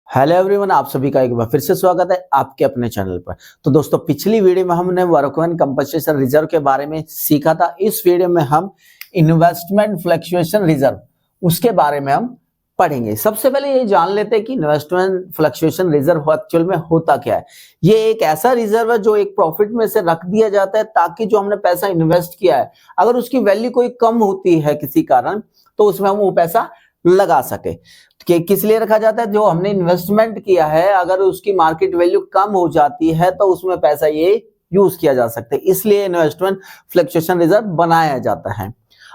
Hello everyone, आप सभी का एक बार फिर से स्वागत है आपके अपने चैनल पर। तो दोस्तों, पिछली वीडियो में हमने वर्कमैन कंपनसेशन रिजर्व के बारे में सीखा था। इस वीडियो में हम इन्वेस्टमेंट फ्लक्चुएशन रिजर्व उसके बारे में हम पढ़ेंगे। सबसे पहले ये जान लेते हैं कि इन्वेस्टमेंट फ्लक्चुएशन रिजर्व एक्चुअल में होता क्या है। ये एक ऐसा रिजर्व है जो एक प्रॉफिट में से रख दिया जाता है ताकि जो हमने पैसा इन्वेस्ट किया है, अगर उसकी वैल्यू कोई कम होती है किसी कारण, तो उसमें हम वो पैसा लगा सके। कि किस लिए रखा जाता है? जो हमने इन्वेस्टमेंट किया है, अगर उसकी मार्केट वैल्यू कम हो जाती है तो उसमें पैसा ये यूज किया जा सकता है, इसलिए इन्वेस्टमेंट फ्लक्चुएशन रिजर्व बनाया जाता है।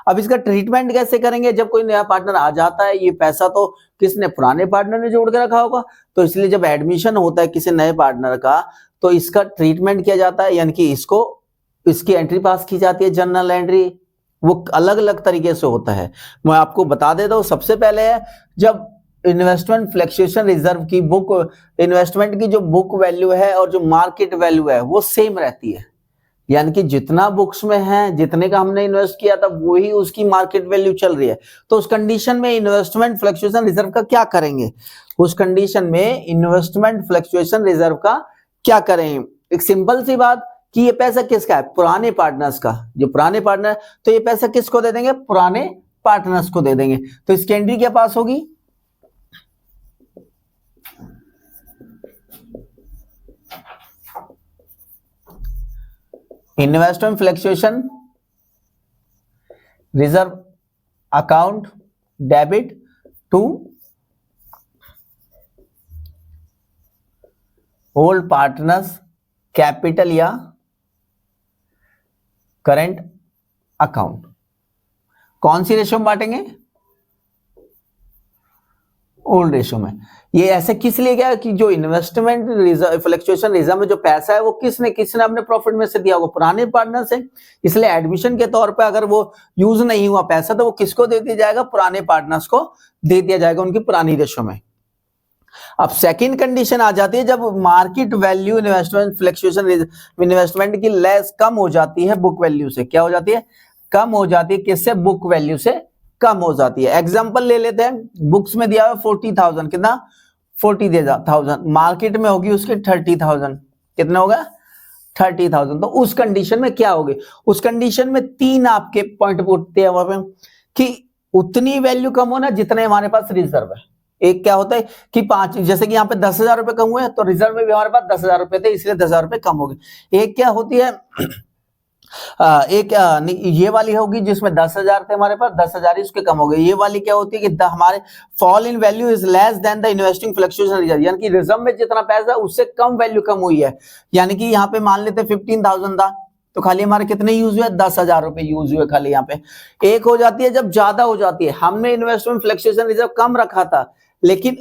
अब इसका ट्रीटमेंट कैसे करेंगे? जब कोई नया पार्टनर आ जाता है, ये पैसा तो किसने, पुराने पार्टनर ने जोड़ के रखा होगा, तो इसलिए जब एडमिशन होता है किसी नए पार्टनर का, तो इसका ट्रीटमेंट किया जाता है, यानी कि इसकी एंट्री पास की जाती है, जनरल एंट्री। वो अलग अलग तरीके से होता है, मैं आपको बता देता हूं। सबसे पहले है, जब इन्वेस्टमेंट फ्लक्चुएशन रिजर्व की बुक, इन्वेस्टमेंट की जो बुक वैल्यू है और जो मार्केट वैल्यू है वो सेम रहती है, यानी कि जितना बुक्स में है, जितने का हमने इन्वेस्ट किया था, वही उसकी मार्केट वैल्यू चल रही है। तो उस कंडीशन में इन्वेस्टमेंट फ्लक्चुएशन रिजर्व का क्या करेंगे? उस कंडीशन में इन्वेस्टमेंट फ्लक्चुएशन रिजर्व का क्या करें? एक सिंपल सी बात कि ये पैसा किसका है? पुराने पार्टनर्स का। जो पुराने पार्टनर, तो ये पैसा किसको दे देंगे? पुराने पार्टनर्स को दे देंगे। तो इसकी एंट्री क्या पास होगी? Investment fluctuation reserve account debit to old partners capital या करंट अकाउंट। कौन सी रेशो में बांटेंगे? ओल्ड रेशो में। ये ऐसे किस लिए क्या कि जो इन्वेस्टमेंट फ्लक्चुएशन रिजर्व में जो पैसा है वो किसने अपने प्रॉफिट में से दिया होगा? पुराने पार्टनर से। इसलिए एडमिशन के तौर पे अगर वो यूज नहीं हुआ पैसा, तो वो किसको दे दिया जाएगा? पुराने पार्टनर्स को दे दिया जाएगा, उनकी पुरानी रेशो में। अब सेकंड कंडीशन आ जाती है, जब market value investment fluctuation investment की लेस कम हो जाती है बुक वैल्यू से। क्या हो जाती है? कम हो जाती है। किससे? बुक वैल्यू से कम हो जाती है। एग्जांपल ले लेते हैं, बुक्स में दिया हुआ 40,000, कितना? 40,000, मार्केट में होगी उसके 30,000। कितना होगा? 30,000। तो उस कंडीशन में क्या होगी? उस कंडीशन में तीन आपके पॉइंट पूछते हैं वहां पे कि उतनी वैल्यू कम होना जितने हमारे पास रिजर्व है। एक क्या होता है कि जैसे कि यहाँ पे 10,000 रुपए कम हुए, तो रिजर्व में भी हमारे पास 10,000 रुपए थे, इसलिए 10,000 रुपए कम हो गए। एक क्या होती है, ये वाली होगी जिसमें 10,000 थे हमारे पास, 10,000 ही उसके कम हो गए। ये वाली क्या होती है कि हमारे fall in value is less than the investing fluctuation reserve, यानी कि रिजर्व में जितना पैसा उससे कम वैल्यू कम हुई है। यानी कि यहाँ पे मान लेते 15,000 था, तो खाली हमारे कितने यूज हुए? 10,000 रुपए यूज हुए खाली यहाँ पे। एक हो जाती है जब ज्यादा हो जाती है, हमने इन्वेस्टमेंट फ्लक्चुएशन रिजर्व कम रखा था, लेकिन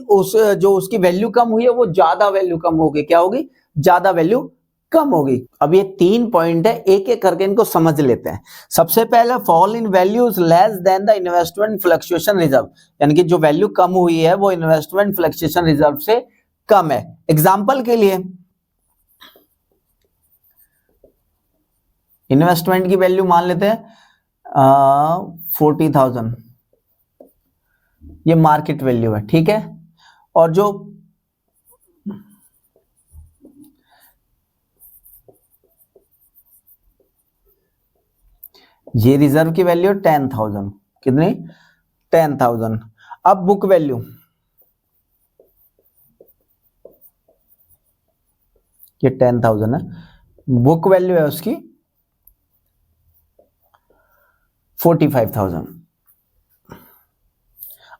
जो उसकी वैल्यू कम हुई है वो ज्यादा वैल्यू कम होगी। क्या होगी? ज्यादा वैल्यू कम होगी। अब ये तीन पॉइंट है, एक एक करके इनको समझ लेते हैं। सबसे पहले, fall in values less than the investment fluctuation reserve, यानी कि जो वैल्यू कम हुई है वो इन्वेस्टमेंट फ्लक्चुएशन रिजर्व से कम है। एग्जांपल के लिए, इन्वेस्टमेंट की वैल्यू मान लेते हैं 40,000, ये मार्केट वैल्यू है, ठीक है। और जो ये रिजर्व की वैल्यू 10,000, कितनी? 10,000। अब बुक वैल्यू, ये 10,000 है, बुक वैल्यू है उसकी 45,000।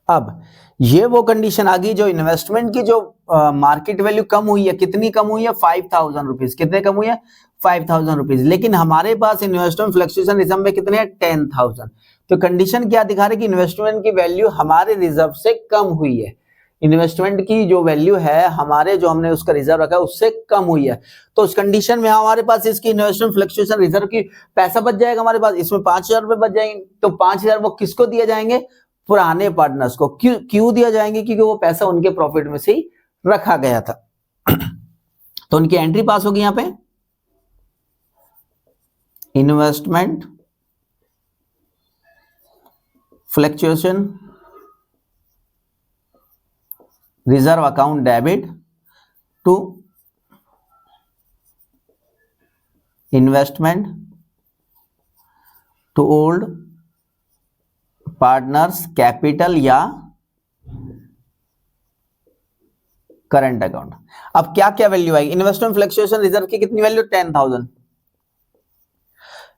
अब ये वो कंडीशन आ गई जो इन्वेस्टमेंट की जो मार्केट वैल्यू कम हुई है। कितनी कम हुई है? 5,000 रुपीज। कितने कम हुई है? 5,000 रुपीज। लेकिन हमारे पास इन्वेस्टमेंट फ्लक्चुएशन रिजर्व में कितने हैं? 10,000। तो कंडीशन क्या दिखा रही है कि इन्वेस्टमेंट की वैल्यू हमारे रिजर्व से कम हुई है। इन्वेस्टमेंट की जो वैल्यू है हमारे, जो हमने उसका रिजर्व रखा है, उससे कम हुई है। तो उस कंडीशन में हमारे पास इसकी इन्वेस्टमेंट फ्लक्चुएशन रिजर्व की पैसा बच जाएगा हमारे पास, इसमें 5,000 रुपए बच जाएंगे। तो 5,000 वो किसको दिए जाएंगे? पुराने पार्टनर्स को। क्यों दिया जाएंगे? क्योंकि वो पैसा उनके प्रॉफिट में से ही रखा गया था। तो उनकी एंट्री पास होगी यहां पे, investment fluctuation reserve account debit to investment to old partners capital या करंट अकाउंट। अब क्या क्या वैल्यू आएगी? इन्वेस्टमेंट फ्लक्चुएशन रिजर्व की कितनी वैल्यू? 10,000।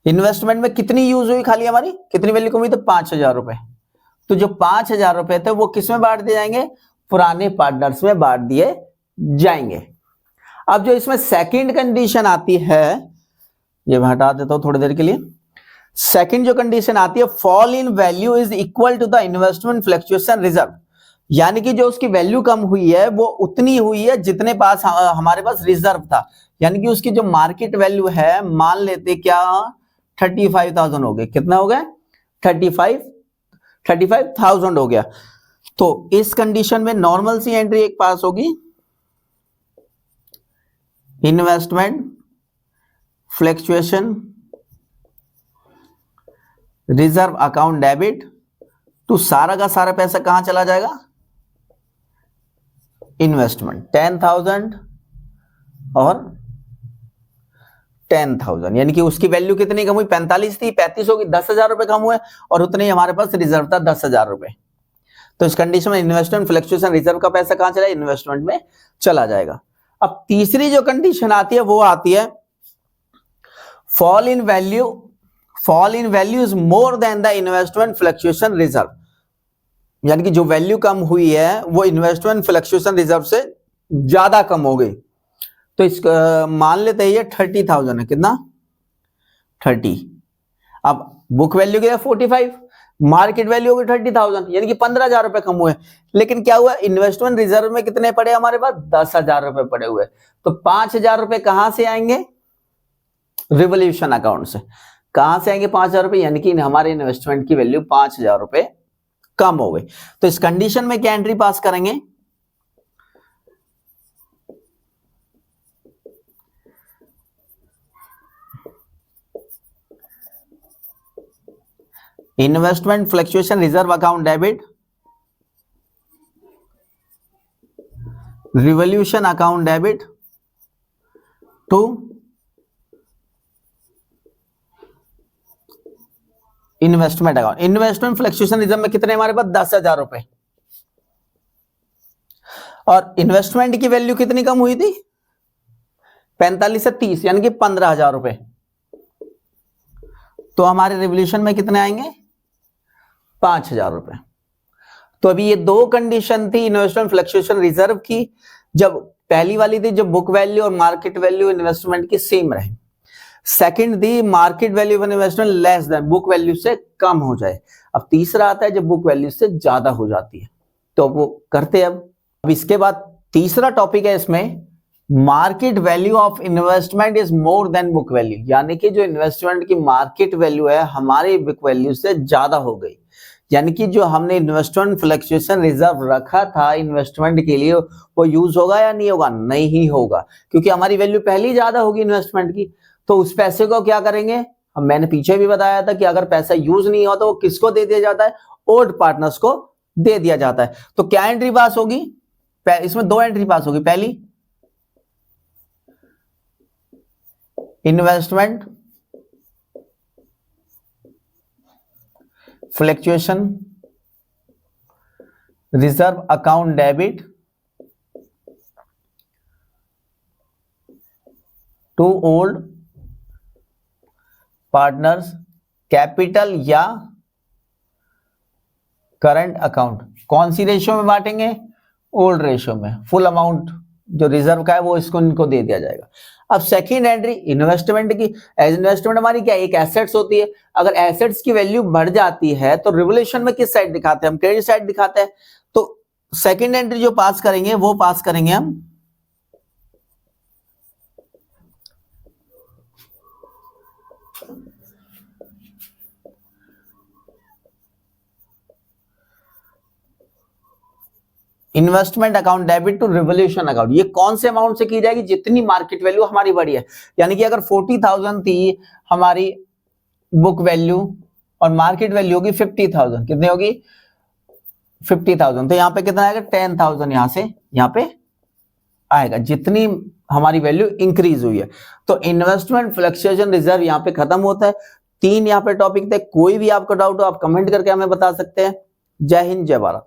इन्वेस्टमेंट में कितनी यूज हुई खाली हमारी, कितनी वैल्यू कम हुई? तो 5,000 रुपए। तो जो 5,000 रुपए थे वो किस में बांट दिए जाएंगे? पुराने पार्टनर्स में बांट दिए जाएंगे। अब जो इसमें सेकंड कंडीशन आती है, ये मैं हटा देता हूं थोड़ी देर के लिए। सेकंड जो कंडीशन आती है, fall in value is equal to the investment fluctuation reserve, यानी कि जो उसकी वैल्यू कम हुई है वो उतनी हुई है जितने पास हमारे पास रिजर्व था। यानी कि उसकी जो मार्केट वैल्यू है, मान लेते क्या 35,000 हो गए। कितना हो गया? 35,000 हो गया। तो इस कंडीशन में नॉर्मल सी एंट्री एक पास होगी, investment fluctuation reserve account debit to सारा का सारा पैसा कहां चला जाएगा? इन्वेस्टमेंट 10,000 और 10,000, यानी कि उसकी वैल्यू कितनी कम हुई? 45 थी, 35 होगी, 10,000 रुपए कम हुए और उतने ही हमारे पास रिजर्व था 10,000 रुपए। तो इस कंडीशन में इन्वेस्टमेंट फ्लक्चुएशन रिजर्व का पैसा कहां चला? इन्वेस्टमेंट में चला जाएगा। अब तीसरी जो कंडीशन आती है वो आती है fall in value is more than the investment fluctuation reserve, यानी कि जो वैल्यू कम हुई है वो इन्वेस्टमेंट फ्लक्चुएशन रिजर्व से ज्यादा कम हो गई। तो इस मान लेते हैं ये 30,000 है। कितना? 30। अब बुक वैल्यू क्या है? 45, मार्केट वैल्यू होगी 30,000, यानी कि 15,000 रुपए कम हुए। लेकिन क्या हुआ? इन्वेस्टमेंट रिजर्व में कितने पड़े हमारे पास? 10,000 रुपए पड़े हुए। तो 5,000 रुपए कहां से आएंगे? रिवोल्यूशन अकाउंट से। कहां से आएंगे 5,000 रुपए? यानी कि हमारे इन्वेस्टमेंट की वैल्यू 5,000 रुपए कम हो गई। तो इस कंडीशन में क्या एंट्री पास करेंगे? Investment fluctuation reserve account debit revolution account debit to investment account. Investment fluctuation reserve में कितने हमारे पास? 10,000 रुपए। और इन्वेस्टमेंट की वैल्यू कितनी कम हुई थी? 45 से 30, यानी कि 15,000 रुपए। तो हमारे रिवोल्यूशन में कितने आएंगे? 5,000 रुपए। तो अभी ये दो कंडीशन थी इन्वेस्टमेंट फ्लक्चुएशन रिजर्व की। जब पहली वाली थी जब बुक वैल्यू और मार्केट वैल्यू इन्वेस्टमेंट की सेम रहे। सेकंड थी market value of investment less than, book value से कम हो जाए। अब तीसरा आता है जब बुक वैल्यू से ज्यादा हो जाती है। तो वो करते हैं। अब इसके बाद तीसरा टॉपिक है इसमें, market value of investment is more than book value, यानी कि जो इन्वेस्टमेंट की मार्केट वैल्यू है हमारी बुक वैल्यू से ज्यादा हो गई। यानी कि जो हमने इन्वेस्टमेंट फ्लक्चुएशन रिजर्व रखा था इन्वेस्टमेंट के लिए, वो यूज होगा या नहीं होगा? नहीं होगा, क्योंकि हमारी वैल्यू पहले ही ज्यादा होगी इन्वेस्टमेंट की। तो उस पैसे को क्या करेंगे? अब मैंने पीछे भी बताया था कि अगर पैसा यूज नहीं हो तो वो किसको दे दिया जाता है? ओल्ड पार्टनर्स को दे दिया जाता है। तो क्या एंट्री पास होगी? इसमें दो एंट्री पास होगी। पहली, investment fluctuation reserve account debit to old partners capital या करंट अकाउंट। कौन सी रेशियो में बांटेंगे? ओल्ड रेशियो में। फुल अमाउंट जो रिजर्व का है वो इसको इनको दे दिया जाएगा। अब सेकंड एंट्री इन्वेस्टमेंट की। इन्वेस्टमेंट हमारी क्या? एक एसेट्स होती है। अगर एसेट्स की वैल्यू बढ़ जाती है तो रिवोल्यूशन में किस साइड दिखाते हैं? हम क्रेडिट साइड दिखाते हैं। तो सेकंड एंट्री जो पास करेंगे वो पास करेंगे हम investment account debit to revolution account. ये कौन से अमाउंट से की जाएगी? जितनी मार्केट वैल्यू हमारी बढ़ी है। यानी कि अगर 40,000 थी हमारी बुक वैल्यू और मार्केट वैल्यू होगी 50,000, कितनी होगी? 50,000, तो यहाँ पे कितना आएगा 10,000, यहाँ से यहाँ पे आएगा जितनी हमारी वैल्यू इंक्रीज हुई है। तो इन्वेस्टमेंट फ्लक्चुएशन रिजर्व यहाँ पे खत्म होता है। 3 यहाँ पे टॉपिक थे, कोई भी आपको डाउट हो आप कमेंट करके हमें बता सकते हैं। जय हिंद, जय भारत।